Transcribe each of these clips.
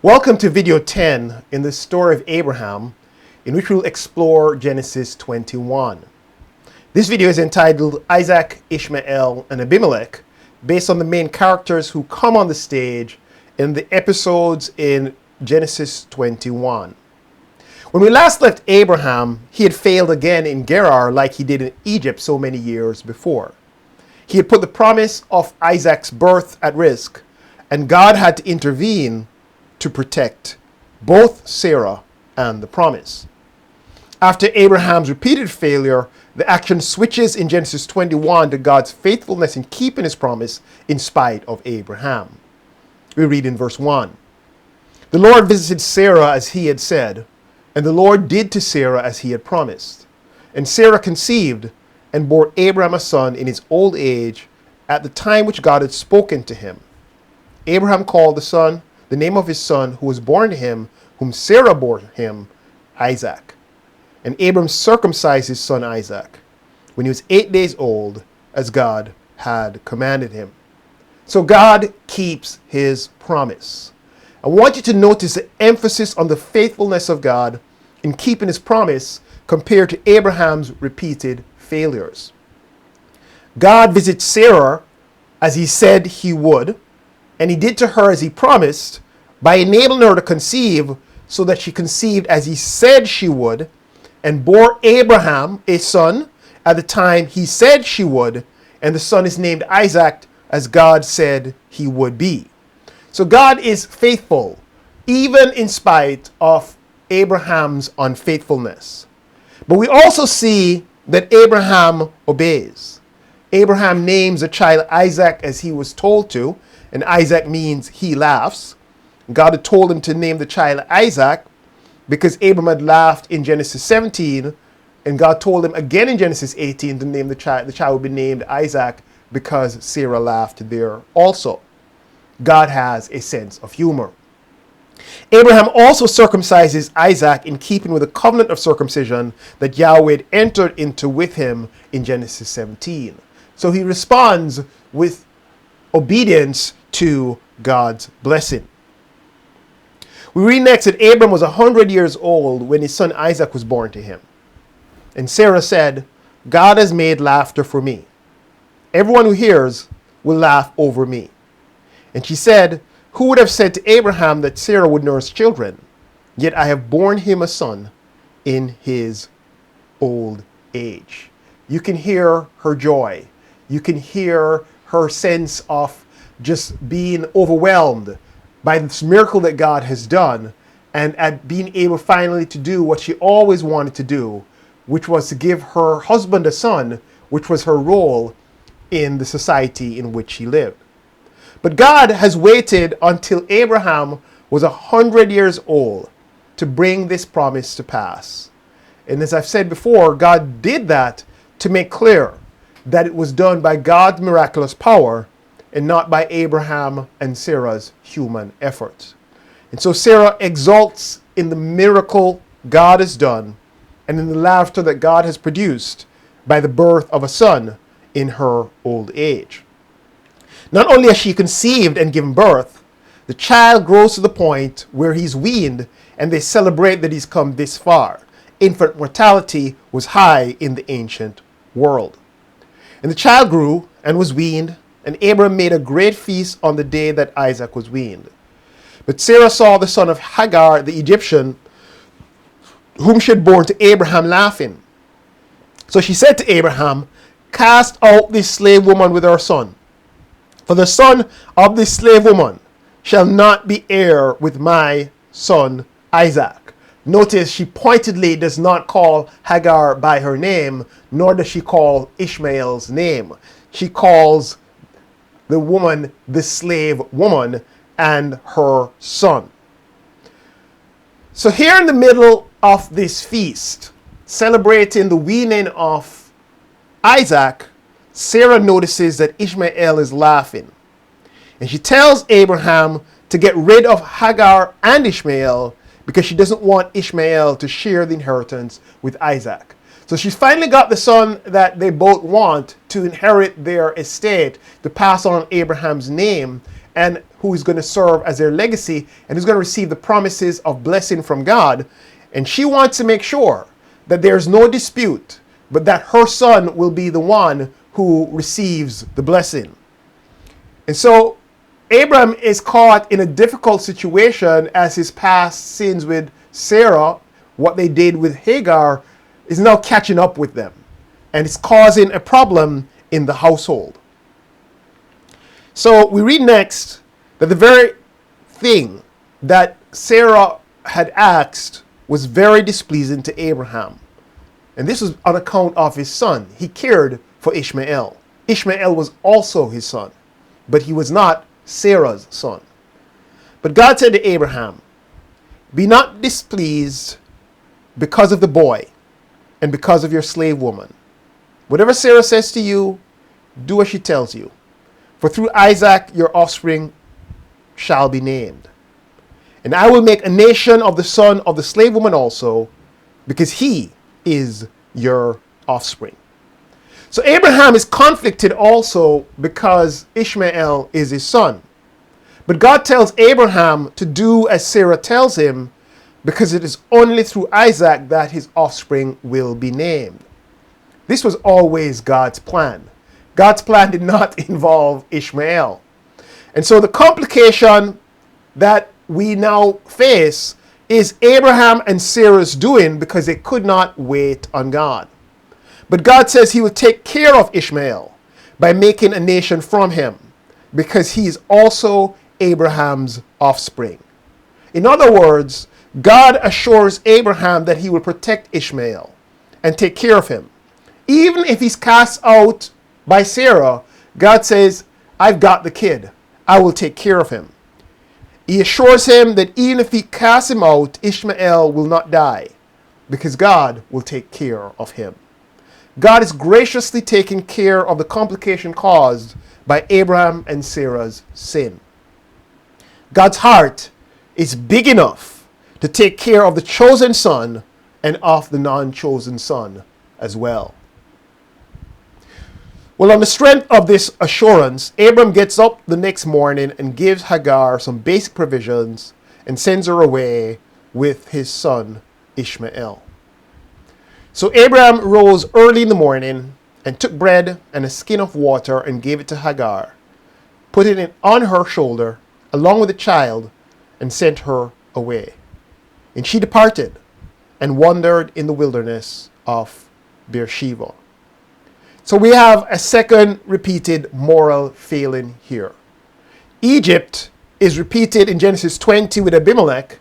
Welcome to video 10 in the story of Abraham, in which we'll explore Genesis 21. This video is entitled Isaac, Ishmael, and Abimelech, based on the main characters who come on the stage in the episodes in Genesis 21. When we last left Abraham, he had failed again in Gerar like he did in Egypt so many years before. He had put the promise of Isaac's birth at risk, and God had to intervene to protect both Sarah and the promise. After Abraham's repeated failure, the action switches in Genesis 21 to God's faithfulness in keeping his promise in spite of Abraham. We read in verse 1. The Lord visited Sarah as he had said, and the Lord did to Sarah as he had promised. And Sarah conceived and bore Abraham a son in his old age at the time which God had spoken to him. Abraham called the name of his son who was born to him, whom Sarah bore him, Isaac. And Abram circumcised his son Isaac when he was 8 days old, as God had commanded him. So God keeps his promise. I want you to notice the emphasis on the faithfulness of God in keeping his promise compared to Abraham's repeated failures. God visits Sarah as he said he would, and he did to her as he promised by enabling her to conceive, so that she conceived as he said she would, and bore Abraham a son at the time he said she would, and the son is named Isaac as God said he would be. So God is faithful, even in spite of Abraham's unfaithfulness. But we also see that Abraham obeys. Abraham names the child Isaac as he was told to, and Isaac means he laughs. God had told him to name the child Isaac because Abraham had laughed in Genesis 17, and God told him again in Genesis 18 to name the child. The child would be named Isaac because Sarah laughed there also. God has a sense of humor. Abraham also circumcises Isaac in keeping with the covenant of circumcision that Yahweh had entered into with him in Genesis 17. So he responds with obedience to God's blessing. We read next that Abram was 100 years old when his son Isaac was born to him. And Sarah said, God has made laughter for me. Everyone who hears will laugh over me. And she said, who would have said to Abraham that Sarah would nurse children? Yet I have borne him a son in his old age. You can hear her joy. You can hear her sense of just being overwhelmed by this miracle that God has done, and at being able finally to do what she always wanted to do, which was to give her husband a son, which was her role in the society in which she lived. But God has waited until Abraham was 100 years old to bring this promise to pass. And as I've said before, God did that to make clear that it was done by God's miraculous power and not by Abraham and Sarah's human efforts. And so Sarah exults in the miracle God has done and in the laughter that God has produced by the birth of a son in her old age. Not only has she conceived and given birth, the child grows to the point where he's weaned, and they celebrate that he's come this far. Infant mortality was high in the ancient world. And the child grew and was weaned, and Abram made a great feast on the day that Isaac was weaned. But Sarah saw the son of Hagar, the Egyptian, whom she had borne to Abraham, laughing. So she said to Abraham, cast out this slave woman with her son. For the son of this slave woman shall not be heir with my son Isaac. Notice she pointedly does not call Hagar by her name, nor does she call Ishmael's name. She calls the woman the slave woman and her son. So here in the middle of this feast, celebrating the weaning of Isaac, Sarah notices that Ishmael is laughing. And she tells Abraham to get rid of Hagar and Ishmael because she doesn't want Ishmael to share the inheritance with Isaac. So she's finally got the son that they both want to inherit their estate, to pass on Abraham's name, and who is going to serve as their legacy and who's going to receive the promises of blessing from God. And she wants to make sure that there's no dispute, but that her son will be the one who receives the blessing. And so Abraham is caught in a difficult situation as his past sins with Sarah, what they did with Hagar, is now catching up with them. And it's causing a problem in the household. So we read next that the very thing that Sarah had asked was very displeasing to Abraham. And this was on account of his son. He cared for Ishmael. Ishmael was also his son, but he was not Sarah's son. But God said to Abraham, "Be not displeased because of the boy and because of your slave woman. Whatever Sarah says to you, do as she tells you. For through Isaac your offspring shall be named. And I will make a nation of the son of the slave woman also, because he is your offspring." So Abraham is conflicted also because Ishmael is his son. But God tells Abraham to do as Sarah tells him, because it is only through Isaac that his offspring will be named. This was always God's plan. God's plan did not involve Ishmael. And so the complication that we now face is Abraham and Sarah's doing because they could not wait on God. But God says he will take care of Ishmael by making a nation from him, because he is also Abraham's offspring. In other words, God assures Abraham that he will protect Ishmael and take care of him. Even if he's cast out by Sarah, God says, "I've got the kid. I will take care of him." He assures him that even if he casts him out, Ishmael will not die, because God will take care of him. God is graciously taking care of the complication caused by Abraham and Sarah's sin. God's heart is big enough to take care of the chosen son and of the non-chosen son as well. Well, on the strength of this assurance, Abram gets up the next morning and gives Hagar some basic provisions and sends her away with his son Ishmael. So Abram rose early in the morning and took bread and a skin of water and gave it to Hagar, putting it on her shoulder along with the child, and sent her away. And she departed and wandered in the wilderness of Beersheba. So we have a second repeated moral failing here. Egypt is repeated in Genesis 20 with Abimelech,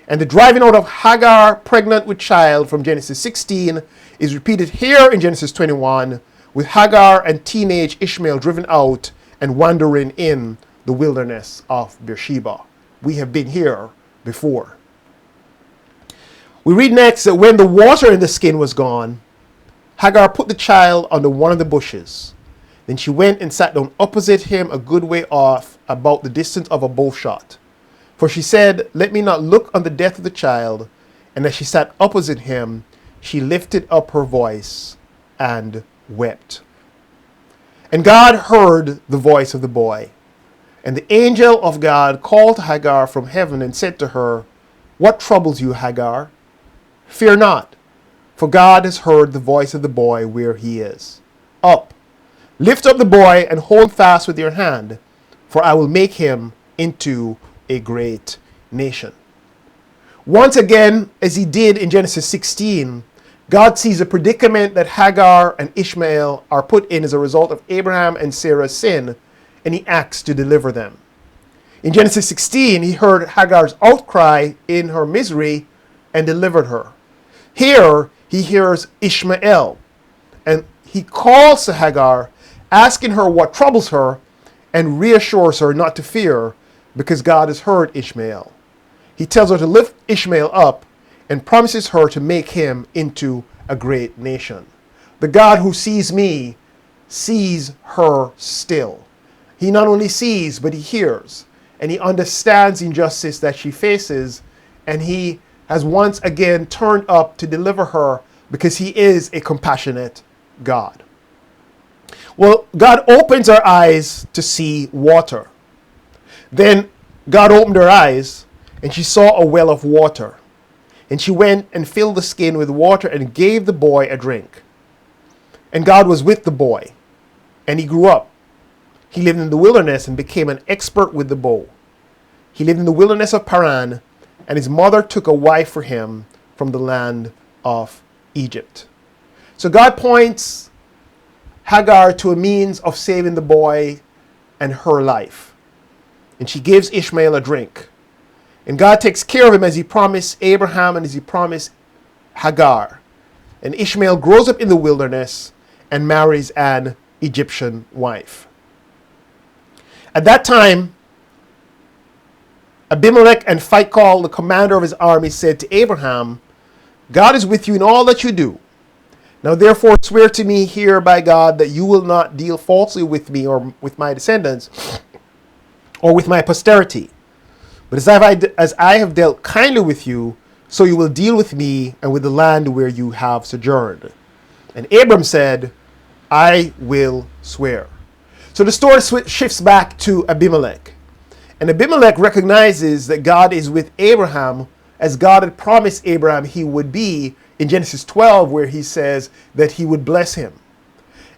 and the driving out of Hagar pregnant with child from Genesis 16 is repeated here in Genesis 21 with Hagar and teenage Ishmael driven out and wandering in the wilderness of Beersheba. We have been here before. We read next that when the water in the skin was gone, Hagar put the child under one of the bushes. Then she went and sat down opposite him a good way off, about the distance of a bow shot. For she said, "Let me not look on the death of the child." And as she sat opposite him, she lifted up her voice and wept. And God heard the voice of the boy. And the angel of God called to Hagar from heaven and said to her, "What troubles you, Hagar? Fear not, for God has heard the voice of the boy where he is. Up, lift up the boy and hold fast with your hand, for I will make him into a great nation." Once again, as he did in Genesis 16, God sees a predicament that Hagar and Ishmael are put in as a result of Abraham and Sarah's sin, and he acts to deliver them. In Genesis 16, he heard Hagar's outcry in her misery and delivered her. Here, he hears Ishmael, and he calls to Hagar, asking her what troubles her, and reassures her not to fear, because God has heard Ishmael. He tells her to lift Ishmael up and promises her to make him into a great nation. The God who sees me sees her still. He not only sees, but he hears, and he understands the injustice that she faces, and he has once again turned up to deliver her because he is a compassionate God. Well, God opens our eyes to see water. Then God opened her eyes, and she saw a well of water. And she went and filled the skin with water and gave the boy a drink. And God was with the boy, and he grew up. He lived in the wilderness and became an expert with the bow. He lived in the wilderness of Paran, and his mother took a wife for him from the land of Egypt. So God points Hagar to a means of saving the boy and her life. And she gives Ishmael a drink. And God takes care of him as he promised Abraham and as he promised Hagar. And Ishmael grows up in the wilderness and marries an Egyptian wife. At that time, Abimelech and Phicol, the commander of his army, said to Abraham, God is with you in all that you do. Now therefore swear to me here by God that you will not deal falsely with me or with my descendants or with my posterity. But as I have dealt kindly with you, so you will deal with me and with the land where you have sojourned. And Abram said, I will swear. So the story shifts back to Abimelech. And Abimelech recognizes that God is with Abraham as God had promised Abraham he would be in Genesis 12, where he says that he would bless him.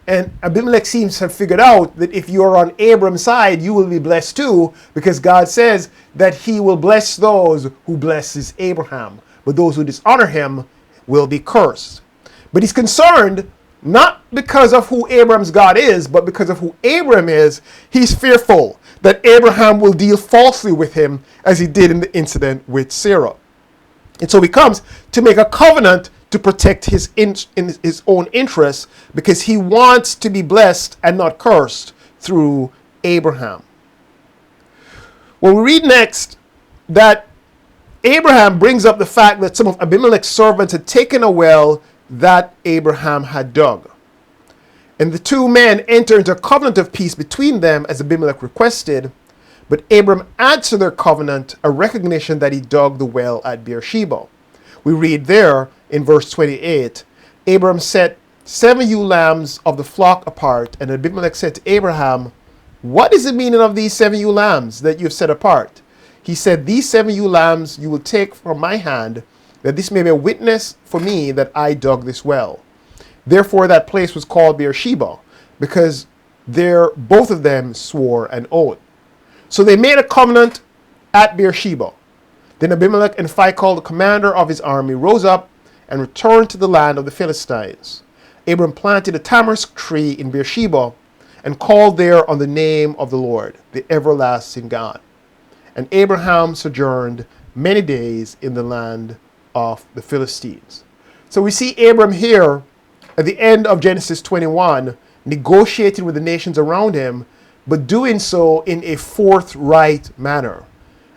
And Abimelech seems to have figured out that if you're on Abram's side, you will be blessed too, because God says that he will bless those who blesses Abraham, but those who dishonor him will be cursed. But he's concerned not because of who Abram's God is, but because of who Abram is. He's fearful that Abraham will deal falsely with him as he did in the incident with Sarah. And so he comes to make a covenant to protect his own interests, because he wants to be blessed and not cursed through Abraham. Well, we read next that Abraham brings up the fact that some of Abimelech's servants had taken a well that Abraham had dug. And the two men enter into a covenant of peace between them as Abimelech requested, but Abram adds to their covenant a recognition that he dug the well at Beersheba. We read there in verse 28, Abram set 7 ewe lambs of the flock apart, and Abimelech said to Abraham, what is the meaning of these 7 ewe lambs that you have set apart? He said, these 7 ewe lambs you will take from my hand, that this may be a witness for me that I dug this well. Therefore that place was called Beersheba, because there both of them swore an oath. So they made a covenant at Beersheba. Then Abimelech and Phicol, the commander of his army, rose up and returned to the land of the Philistines. Abram planted a tamarisk tree in Beersheba and called there on the name of the Lord, the everlasting God. And Abraham sojourned many days in the land of the Philistines. So we see Abram here at the end of Genesis 21 negotiating with the nations around him, but doing so in a forthright manner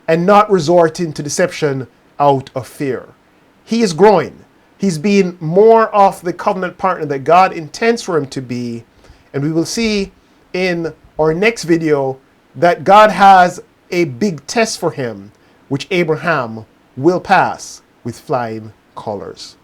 and not resorting to deception out of fear. He is growing. He's being more of the covenant partner that God intends for him to be. And we will see in our next video that God has a big test for him, which Abraham will pass with flying colors.